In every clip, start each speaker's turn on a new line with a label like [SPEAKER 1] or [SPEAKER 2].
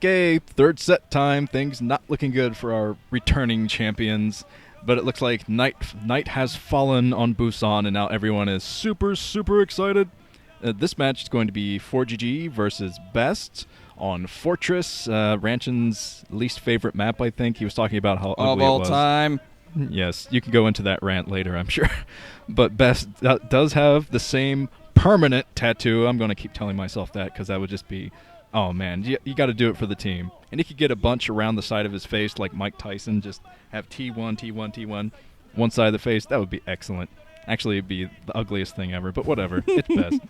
[SPEAKER 1] Okay, third set time. Things not looking good for our returning champions. But it looks like night has fallen on Busan, and now everyone is super, super excited. This match is going to be ForGG versus Best on Fortress, Ranchin's least favorite map, I think. He was talking about how ugly it was.
[SPEAKER 2] Of all time.
[SPEAKER 1] Yes, you can go into that rant later, I'm sure. But Best does have the same permanent tattoo. I'm going to keep telling myself that because that would just be, oh man, you got to do it for the team. And he could get a bunch around the side of his face like Mike Tyson, just have T1, T1, T1, one side of the face. That would be excellent. Actually, it'd be the ugliest thing ever, but whatever. It's Best.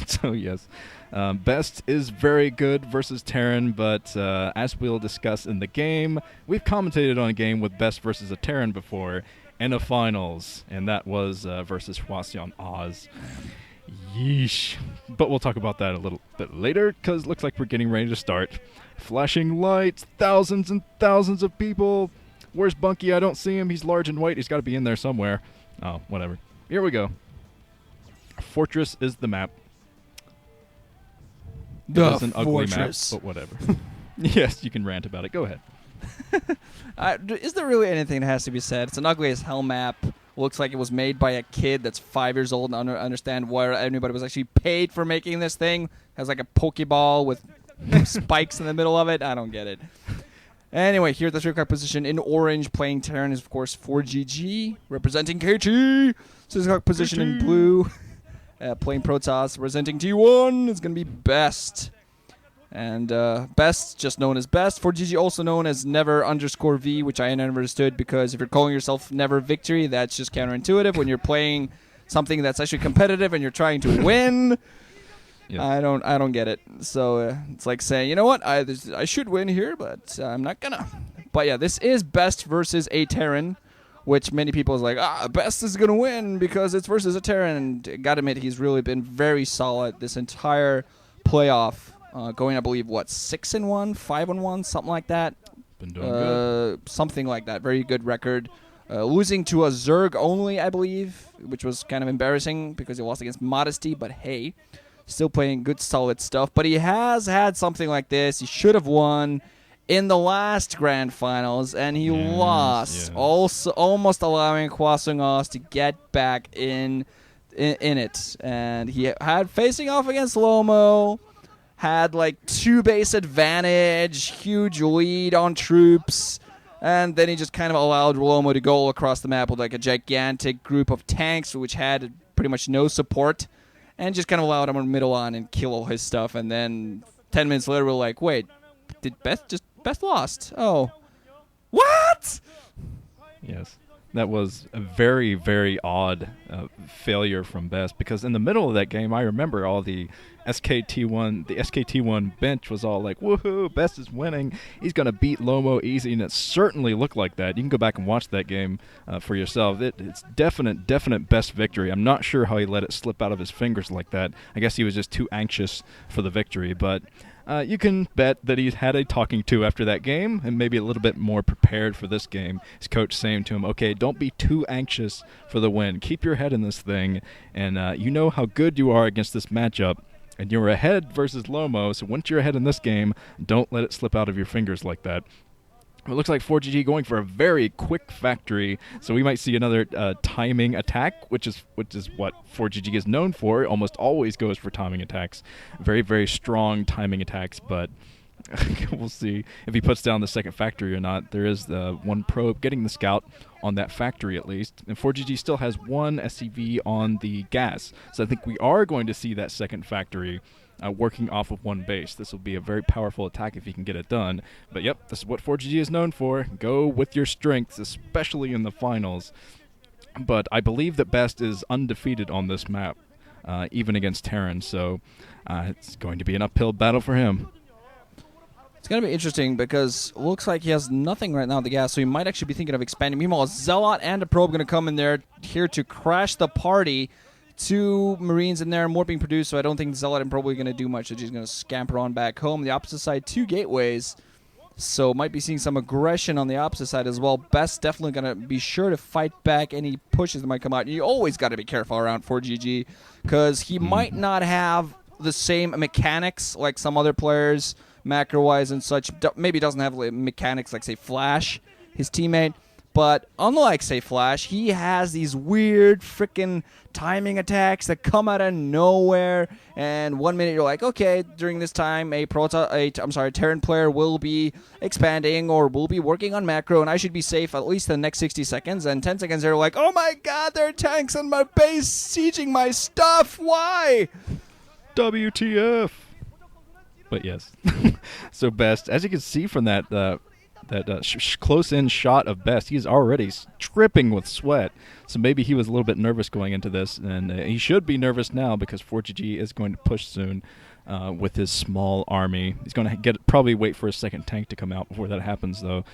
[SPEAKER 1] So, yes. Best is very good versus Terran, but as we'll discuss in the game, we've commentated on a game with Best versus a Terran before in a finals, and that was versus Hwaseon Oz. Yeesh. But we'll talk about that a little bit later, because it looks like we're getting ready to start. Flashing lights, thousands and thousands of people. Where's Bunky? I don't see him. He's large and white. He's got to be in there somewhere. Oh, whatever. Here we go. Fortress is the map. It's an ugly map, but whatever. Yes, you can rant about it. Go ahead.
[SPEAKER 2] Is there really anything that has to be said? It's an ugly as hell map. Looks like it was made by a kid that's 5 years old. And I don't understand why anybody was actually paid for making this thing. Has like a Pokeball with spikes in the middle of it. I don't get it. Anyway, here at the third position in orange, playing Terran is, of course, ForGG, representing KT. Sixth position in blue, playing Protoss, representing T1, is going to be Best. And Best, just known as Best. ForGG, also known as Never_V, which I never understood, because if you're calling yourself Never Victory, that's just counterintuitive when you're playing something that's actually competitive and you're trying to win. Yep. I don't get it. So it's like saying, you know what, I should win here, but I'm not gonna. But yeah, this is Best versus a Terran, which many people is like, Best is gonna win because it's versus a Terran. And gotta admit, he's really been very solid this entire playoff, going, I believe, 6-1, 5-1, something like that.
[SPEAKER 1] Been doing good.
[SPEAKER 2] Something like that. Very good record. Losing to a Zerg only, I believe, which was kind of embarrassing because he lost against Modesty. But hey. Still playing good, solid stuff. But he has had something like this. He should have won in the last Grand Finals, and he lost. Yes. Also, almost allowing Hwaseong Oz to get back in it. And he had facing off against Lomo, had like 2 base advantage, huge lead on troops. And then he just kind of allowed Lomo to go across the map with like a gigantic group of tanks, which had pretty much no support. And just kind of allowed him to middle on and kill all his stuff. And then 10 minutes later, we're like, wait, did Best lost? Oh. What?
[SPEAKER 1] Yes. That was a very, very odd failure from Best, because in the middle of that game, I remember all the SKT1 bench was all like, woohoo, Best is winning. He's going to beat Lomo easy, and it certainly looked like that. You can go back and watch that game for yourself. It's definite Best victory. I'm not sure how he let it slip out of his fingers like that. I guess he was just too anxious for the victory, but you can bet that he's had a talking to after that game and maybe a little bit more prepared for this game. His coach saying to him, okay, don't be too anxious for the win. Keep your head in this thing, and you know how good you are against this matchup. And you're ahead versus Lomo, so once you're ahead in this game, don't let it slip out of your fingers like that. It looks like ForGG going for a very quick factory, so we might see another timing attack, which is what ForGG is known for. It almost always goes for timing attacks. Very, very strong timing attacks, but we'll see if he puts down the second factory or not. There is one probe getting the scout on that factory at least, and ForGG still has one SCV on the gas, so I think we are going to see that second factory working off of one base. This will be a very powerful attack if he can get it done. But yep, this is what ForGG is known for. Go with your strengths, especially in the finals. But I believe that Best is undefeated on this map, even against Terran, so it's going to be an uphill battle for him.
[SPEAKER 2] It's going to be interesting because it looks like he has nothing right now on the gas, so he might actually be thinking of expanding. Meanwhile, a Zealot and a Probe going to come in there here to crash the party. 2 Marines in there, more being produced, so I don't think Zealot and Probe are going to do much. They're just going to scamper on back home. The opposite side, 2 gateways, so might be seeing some aggression on the opposite side as well. Best definitely going to be sure to fight back any pushes that might come out. And you always got to be careful around ForGG because he might not have the same mechanics like some other players macro-wise and such. Maybe doesn't have like, mechanics like, say, Flash, his teammate. But unlike, say, Flash, he has these weird freaking timing attacks that come out of nowhere. And 1 minute you're like, okay, during this time, a Terran player will be expanding or will be working on macro, and I should be safe at least the next 60 seconds. And 10 seconds they're like, oh my god, there are tanks on my base sieging my stuff. Why?
[SPEAKER 1] WTF. But yes. So Best, as you can see from that close-in shot of Best, he's already dripping with sweat. So maybe he was a little bit nervous going into this, and he should be nervous now because ForGG is going to push soon with his small army. He's going to probably wait for a second tank to come out before that happens, though,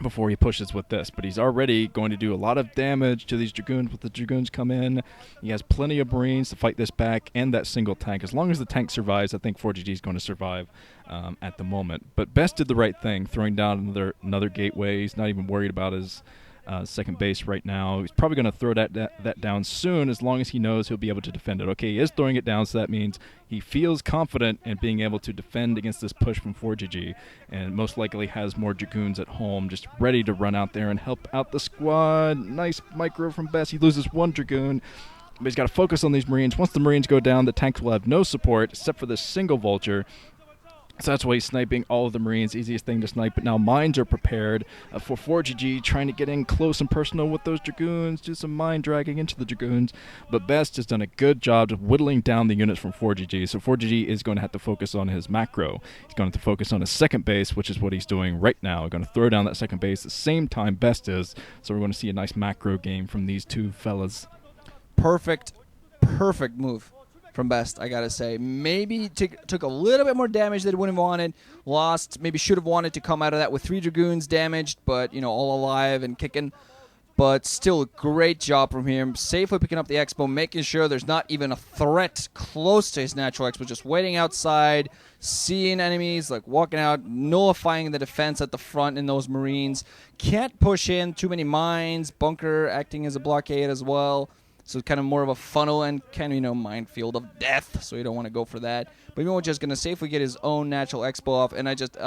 [SPEAKER 1] before he pushes with this. But he's already going to do a lot of damage to these Dragoons. With the Dragoons come in, he has plenty of Marines to fight this back and that single tank. As long as the tank survives, I think ForGG is going to survive at the moment. But Best did the right thing, throwing down another gateway. He's not even worried about his second base right now. He's probably going to throw that down soon, as long as he knows he'll be able to defend it. Okay, he is throwing it down, so that means he feels confident in being able to defend against this push from ForGG, and most likely has more Dragoons at home just ready to run out there and help out the squad. Nice micro from Best. He loses one Dragoon, but he's got to focus on these Marines. Once the Marines go down, the tanks will have no support except for this single Vulture. So that's why he's sniping all of the Marines. Easiest thing to snipe. But now mines are prepared for ForGG, trying to get in close and personal with those Dragoons. Do some mine dragging into the Dragoons. But Best has done a good job of whittling down the units from ForGG. So ForGG is going to have to focus on his macro. He's going to have to focus on his second base, which is what he's doing right now. Going to throw down that second base at the same time Best is. So we're going to see a nice macro game from these two fellas.
[SPEAKER 2] Perfect move from Best, I gotta say. Maybe took a little bit more damage than he would have wanted. Lost, maybe should have wanted to come out of that with 3 Dragoons damaged, but, all alive and kicking. But still, a great job from him. Safely picking up the Expo, making sure there's not even a threat close to his natural Expo. Just waiting outside, seeing enemies, like walking out, nullifying the defense at the front in those Marines. Can't push in, too many mines. Bunker acting as a blockade as well. So it's kind of more of a funnel and kind of, minefield of death. So you don't want to go for that. But we're just going to safely get his own natural Expo off. And I just,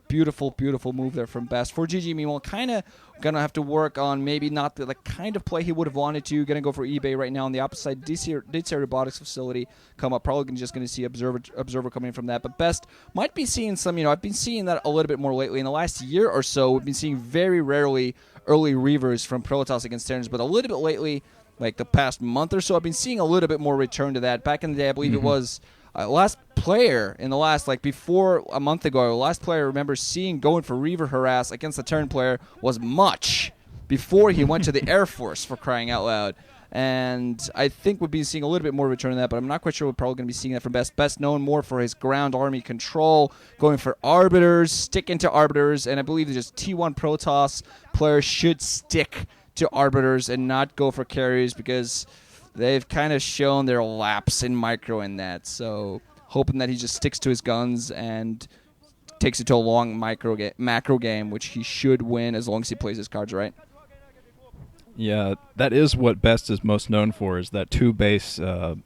[SPEAKER 2] beautiful, beautiful move there from Best. ForGG, meanwhile, kind of going to have to work on maybe not the kind of play he would have wanted to. Going to go for eBay right now on the opposite side. DCR Robotics facility come up. Probably just going to see Observer coming from that. But Best might be seeing some, I've been seeing that a little bit more lately. In the last year or so, we've been seeing very rarely early Reavers from Protoss against Terrans. But a little bit lately, like the past month or so, I've been seeing a little bit more return to that. Back in the day, I believe it was last player in the last, before a month ago, last player I remember seeing going for Reaver harass against the Terran player was Much before he went to the Air Force, for crying out loud. And I think we've been seeing a little bit more return to that, but I'm not quite sure we're probably going to be seeing that from Best. Best known more for his ground army control, going for Arbiters, sticking to Arbiters, and I believe that just T1 Protoss players should stick to Arbiters and not go for carriers, because they've kind of shown their lapse in micro in that. So hoping that he just sticks to his guns and takes it to a long macro game, which he should win as long as he plays his cards right.
[SPEAKER 1] Yeah, that is what Best is most known for, is that 2-base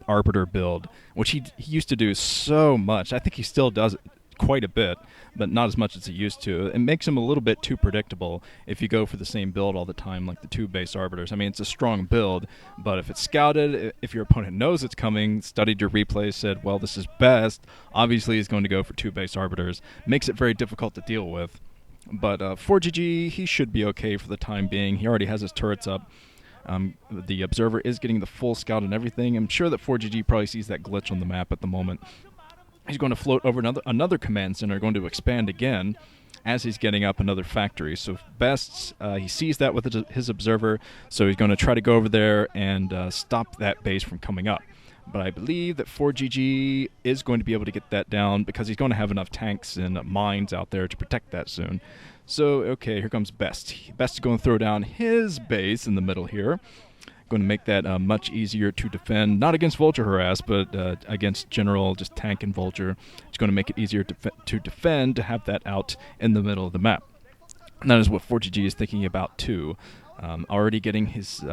[SPEAKER 1] Arbiter build, which he used to do so much. I think he still does it quite a bit, but not as much as he used to. It makes him a little bit too predictable if you go for the same build all the time, like the 2-base Arbiters. I mean, it's a strong build, but if it's scouted, if your opponent knows it's coming, studied your replays, said, well, this is Best, obviously he's going to go for 2-base Arbiters. Makes it very difficult to deal with. But ForGG, he should be okay for the time being. He already has his turrets up. The Observer is getting the full scout and everything. I'm sure that ForGG probably sees that glitch on the map at the moment. He's going to float over another command center, going to expand again as he's getting up another factory. So Best, he sees that with his Observer, so he's going to try to go over there and stop that base from coming up. But I believe that ForGG is going to be able to get that down, because he's going to have enough tanks and mines out there to protect that soon. So, okay, here comes Best. Best is going to throw down his base in the middle here. Going to make that much easier to defend, not against Vulture harass, but against general just tank and Vulture. It's going to make it easier to defend, to have that out in the middle of the map. And that is what ForGG is thinking about too. Already getting his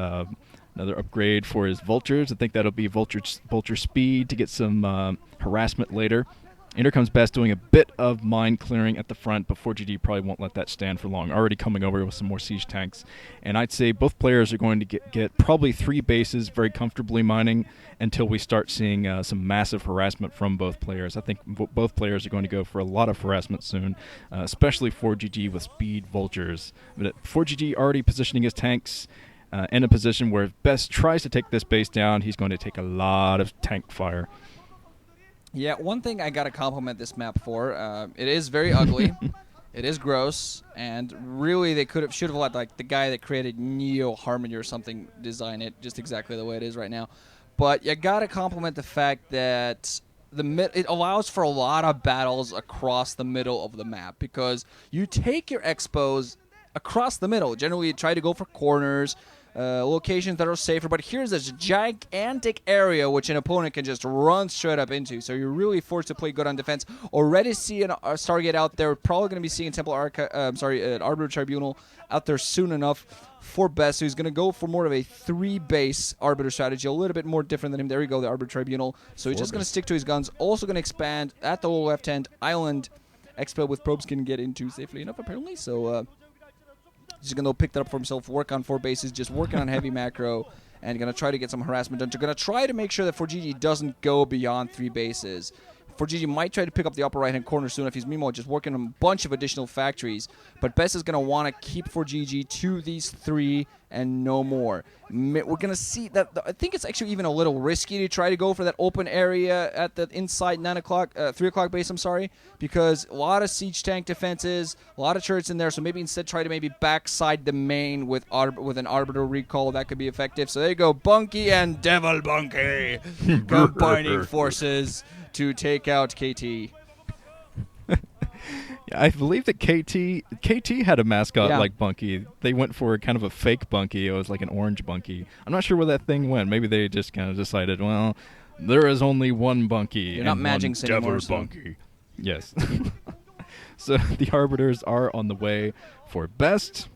[SPEAKER 1] another upgrade for his Vultures. I think that'll be Vulture speed to get some harassment later. And here comes Best doing a bit of mine clearing at the front, but ForGG probably won't let that stand for long. Already coming over with some more siege tanks. And I'd say both players are going to get probably 3 bases very comfortably mining until we start seeing some massive harassment from both players. I think both players are going to go for a lot of harassment soon, especially ForGG with speed vultures. But ForGG already positioning his tanks in a position where if Best tries to take this base down, he's going to take a lot of tank fire.
[SPEAKER 2] Yeah, one thing I got to compliment this map for, it is very ugly, it is gross, and really they should have let like the guy that created Neo Harmony or something design it just exactly the way it is right now. But you got to compliment the fact that it allows for a lot of battles across the middle of the map, because you take your expos across the middle. Generally, you try to go for corners, locations that are safer, but here's this gigantic area which an opponent can just run straight up into, so you're really forced to play good on defense. Already see a Stargate out there, probably going to be seeing an Arbiter Tribunal out there soon enough for Best, who's going to go for more of a 3-base Arbiter strategy, a little bit more different than him. There we go, the Arbiter Tribunal. So he's just going to stick to his guns, also going to expand at the lower left-hand island. Expo with probes can get into safely enough, apparently, so he's going to pick that up for himself, work on 4 bases, just working on heavy macro, and going to try to get some harassment done. They're going to try to make sure that ForGG doesn't go beyond 3 bases. ForGG might try to pick up the upper right-hand corner soon if he's meanwhile just working on a bunch of additional factories. But Best is going to want to keep ForGG to these 3 and no more. We're going to see that. I think it's actually even a little risky to try to go for that open area at the inside 3 o'clock base, because a lot of siege tank defenses, a lot of turrets in there, so maybe instead try to maybe backside the main with an Arbiter recall. That could be effective. So there you go, Bunky and Devil Bunky combining forces to take out KT.
[SPEAKER 1] I believe that KT had a mascot like Bunky. They went for kind of a fake Bunky. It was like an orange Bunky. I'm not sure where that thing went. Maybe they just kind of decided, well, there is only one Bunky.
[SPEAKER 2] You're not matching anymore.
[SPEAKER 1] Bunky. Yes. So the Arbiters are on the way for Best,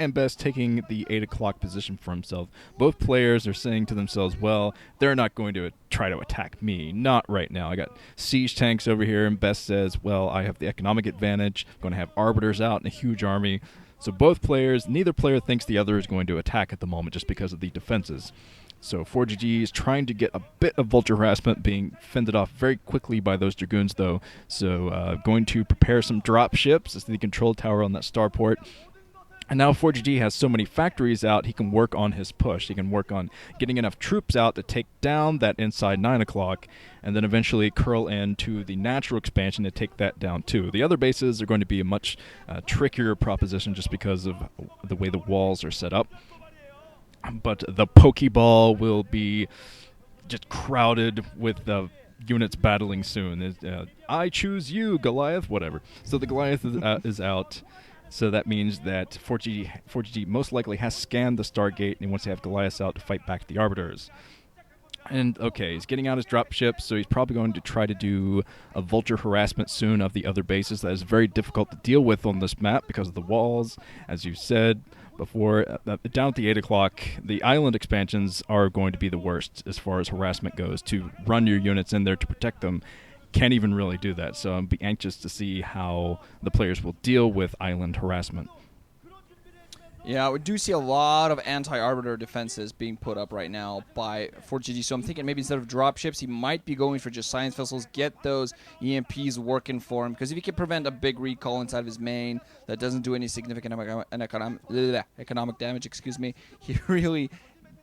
[SPEAKER 1] and Best taking the 8 o'clock position for himself. Both players are saying to themselves, well, they're not going to try to attack me. Not right now. I got siege tanks over here, and Best says, well, I have the economic advantage. I'm going to have Arbiters out in a huge army. So neither player thinks the other is going to attack at the moment just because of the defenses. So ForGG is trying to get a bit of vulture harassment, being fended off very quickly by those Dragoons, though. So going to prepare some drop ships as the control tower on that starport. And now ForGG has so many factories out, he can work on his push. He can work on getting enough troops out to take down that inside 9 o'clock, and then eventually curl into the natural expansion to take that down too. The other bases are going to be a much trickier proposition just because of the way the walls are set up. But the Pokeball will be just crowded with units battling soon. I choose you, Goliath, whatever. So the Goliath is out. So that means that ForGG most likely has scanned the Stargate, and he wants to have Goliath out to fight back the Arbiters. And, okay, he's getting out his drop ships, so he's probably going to try to do a vulture harassment soon of the other bases. That is very difficult to deal with on this map because of the walls. As you said before, down at the 8 o'clock, the island expansions are going to be the worst as far as harassment goes. To run your units in there to protect them, can't even really do that. So I'm anxious to see how the players will deal with island harassment.
[SPEAKER 2] Yeah, we do see a lot of anti-Arbiter defenses being put up right now by ForGG, so I'm thinking maybe instead of dropships, he might be going for just science vessels, get those EMPs working for him, because if he can prevent a big recall inside of his main that doesn't do any significant economic damage, he really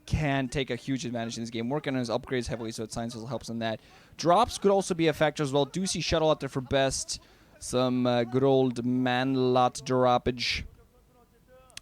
[SPEAKER 2] can take a huge advantage in this game, working on his upgrades heavily, so science vessel helps in that. Drops could also be a factor as well. Do see shuttle out there for Best, some good old man-lot droppage.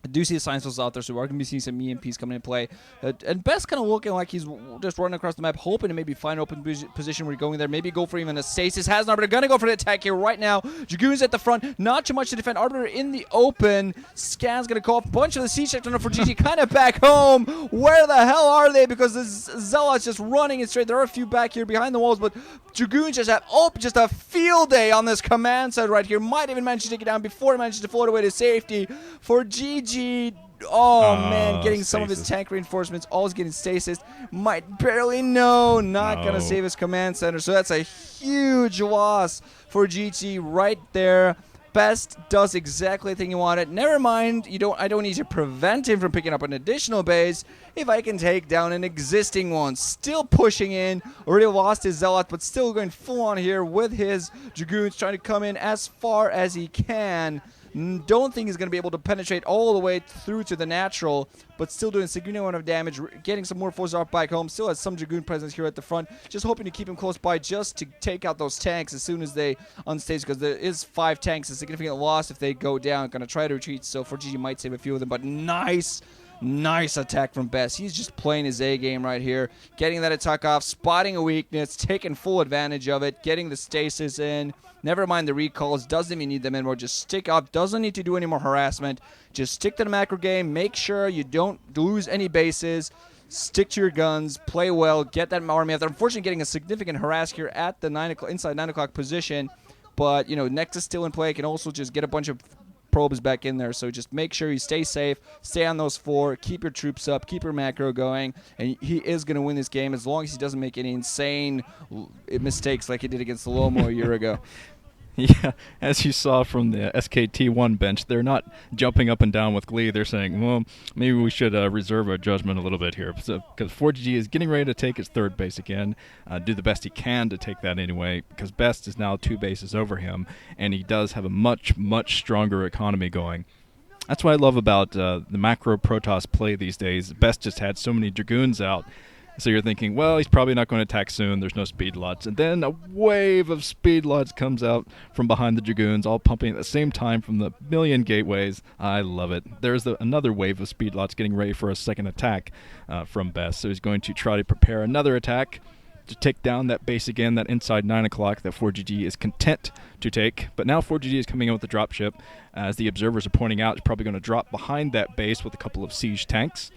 [SPEAKER 2] I do see the science vessels out there, so we're going to be seeing some EMPs coming into play. And Best kind of looking like he's just running across the map, hoping to maybe find an open position where he's going there. Maybe go for even a stasis. Has an Arbiter. Going to go for the attack here right now. Dragoons at the front. Not too much to defend. Arbiter in the open. Scan's going to call off a bunch of the siege sector for GG. Kind of back home. Where the hell are they? Because the Zealots just running it straight. There are a few back here behind the walls, but Dragoons just have just a field day on this command side right here. Might even manage to take it down before he manages to float away to safety. ForGG Oh, man, getting some of his
[SPEAKER 1] stasis.
[SPEAKER 2] tank reinforcements. Always getting stasis. Might barely, no, not going to save his command center. So that's a huge loss for GT right there. Best does exactly the thing you wanted. Never mind, I don't need to prevent him from picking up an additional base if I can take down an existing one. Still pushing in. Already lost his Zealot, but still going full on here with his Dragoons, trying to come in as far as he can. Don't think he's going to be able to penetrate all the way through to the natural, but still doing a significant amount of damage, getting some more forces off back home. Still has some Dragoon presence here at the front. Just hoping to keep him close by just to take out those tanks as soon as they unstage, because there is 5 tanks, a significant loss if they go down. Going to try to retreat, so ForGG might save a few of them, but nice attack from Best. He's just playing his A game right here, getting that attack off, spotting a weakness, taking full advantage of it, getting the stasis in. Never mind the recalls, doesn't even need them anymore. Just stick up, doesn't need to do any more harassment. Just stick to the macro game, make sure you don't lose any bases, stick to your guns, play well, get that army out there. Unfortunately, getting a significant harass here at the inside 9 o'clock position, but Nexus still in play. Can also just get a bunch of probes back in there, so just make sure you stay safe, stay on those 4, keep your troops up, keep your macro going, and he is going to win this game as long as he doesn't make any insane mistakes like he did against the Lomo a year ago.
[SPEAKER 1] Yeah, as you saw from the SKT1 bench, they're not jumping up and down with glee. They're saying, well, maybe we should reserve our judgment a little bit here. Because ForGG is getting ready to take his 3rd base again, do the best he can to take that anyway, because Best is now 2 bases over him, and he does have a much, much stronger economy going. That's what I love about the macro Protoss play these days. Best just had so many Dragoons out. So you're thinking, well, he's probably not going to attack soon. There's no speed lots. And then a wave of speed lots comes out from behind the Dragoons, all pumping at the same time from the million gateways. I love it. There's another wave of speed lots getting ready for a second attack from Best. So he's going to try to prepare another attack to take down that base again, that inside 9 o'clock that ForGG is content to take. But now ForGG is coming in with the dropship. As the observers are pointing out, he's probably going to drop behind that base with a couple of siege tanks.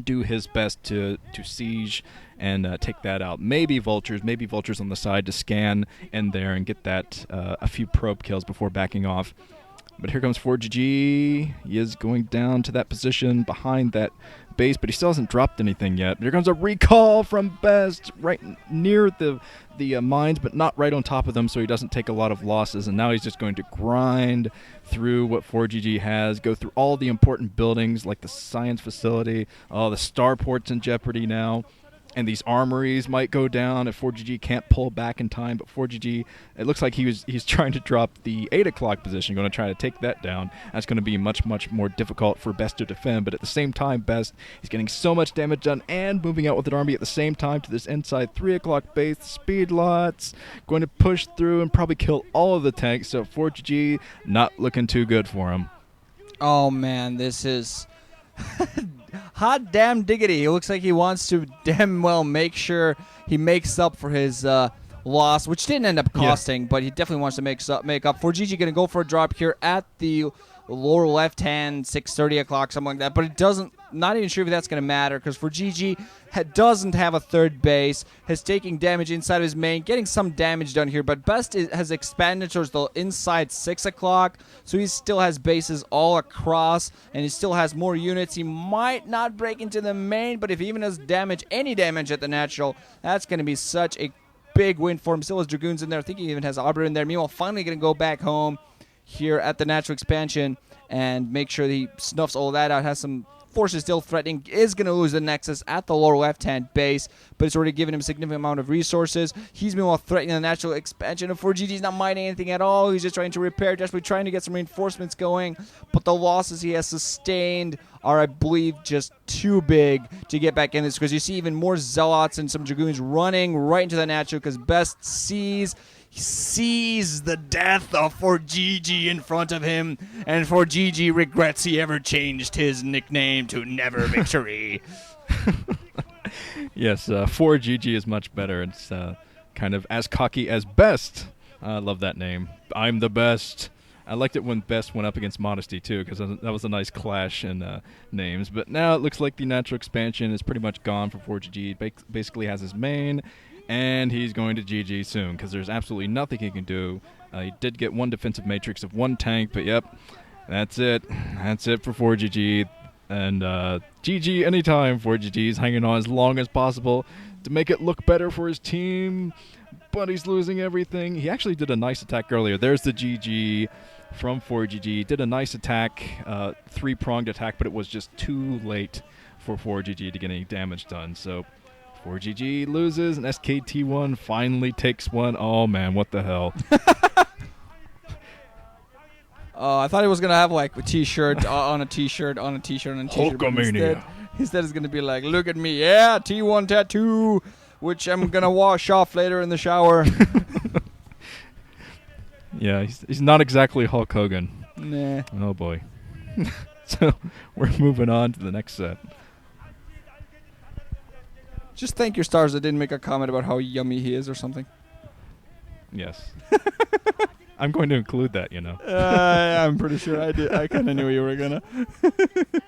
[SPEAKER 1] Do his best to siege and take that out. Maybe vultures on the side to scan in there and get that a few probe kills before backing off. But here comes ForGG. He is going down to that position behind that base, but he still hasn't dropped anything yet. Here comes a recall from Best right near the mines, but not right on top of them, so he doesn't take a lot of losses. And now he's just going to grind through what ForGG has, go through all the important buildings like the science facility. Oh, the starport's in jeopardy now. And these armories might go down if ForGG can't pull back in time. But ForGG, it looks like he's trying to drop the 8 o'clock position, going to try to take that down. That's going to be much, much more difficult for Best to defend. But at the same time, Best is getting so much damage done and moving out with an army at the same time to this inside 3 o'clock base. Speed lots, going to push through and probably kill all of the tanks. So ForGG, not looking too good for him.
[SPEAKER 2] Oh, man, this is... hot damn diggity. He looks like he wants to damn well make sure he makes up for his loss, which didn't end up costing, but he definitely wants to make up. ForGG going to go for a drop here at the lower left hand, 6:30 o'clock, something like that. But it doesn't, not even sure if that's going to matter, because ForGG doesn't have a 3rd base, has taken damage inside of his main, getting some damage done here. But Best has expanded towards the inside 6 o'clock, so he still has bases all across, and he still has more units. He might not break into the main, but if he even has any damage at the natural, that's going to be such a big win for him. Still has Dragoons in there. I think he even has Arbor in there. Meanwhile, finally going to go back home here at the natural expansion and make sure that he snuffs all that out, has some forces still threatening, is going to lose the Nexus at the lower left-hand base, but it's already given him a significant amount of resources. He's meanwhile threatening the natural expansion of ForGG. He's not mining anything at all. He's just trying to repair, desperately trying to get some reinforcements going, but the losses he has sustained are, I believe, just too big to get back in this, because you see even more Zealots and some Dragoons running right into the natural, because Best sees the death of ForGG in front of him, and ForGG regrets he ever changed his nickname to Never Victory.
[SPEAKER 1] Yes, ForGG is much better. It's kind of as cocky as Best. I love that name. I'm the best. I liked it when Best went up against Modesty, too, because that was a nice clash in names. But now it looks like the natural expansion is pretty much gone for ForGG. Basically has his main, and he's going to GG soon, because there's absolutely nothing he can do. He did get one defensive matrix of 1 tank, but yep, That's it. That's it for 4GG. And GG anytime. 4GG's hanging on as long as possible to make it look better for his team. But he's losing everything. He actually did a nice attack earlier. There's the GG from 4GG. Did a nice attack, three-pronged attack, but it was just too late for 4GG to get any damage done. So 4GG loses, and SKT1 finally takes one. Oh, man, what the hell.
[SPEAKER 2] I thought he was going to have like a t-shirt on a t-shirt on a t-shirt on a t-shirt.
[SPEAKER 1] Hulkamania.
[SPEAKER 2] Instead it's going to be like, look at me. Yeah, T1 tattoo, which I'm going to wash off later in the shower.
[SPEAKER 1] Yeah, he's not exactly Hulk Hogan.
[SPEAKER 2] Nah.
[SPEAKER 1] Oh, boy. So we're moving on to the next set.
[SPEAKER 2] Just thank your stars that didn't make a comment about how yummy he is or something.
[SPEAKER 1] Yes. I'm going to include that, you know.
[SPEAKER 2] I'm pretty sure I did. I kind of knew you were going to.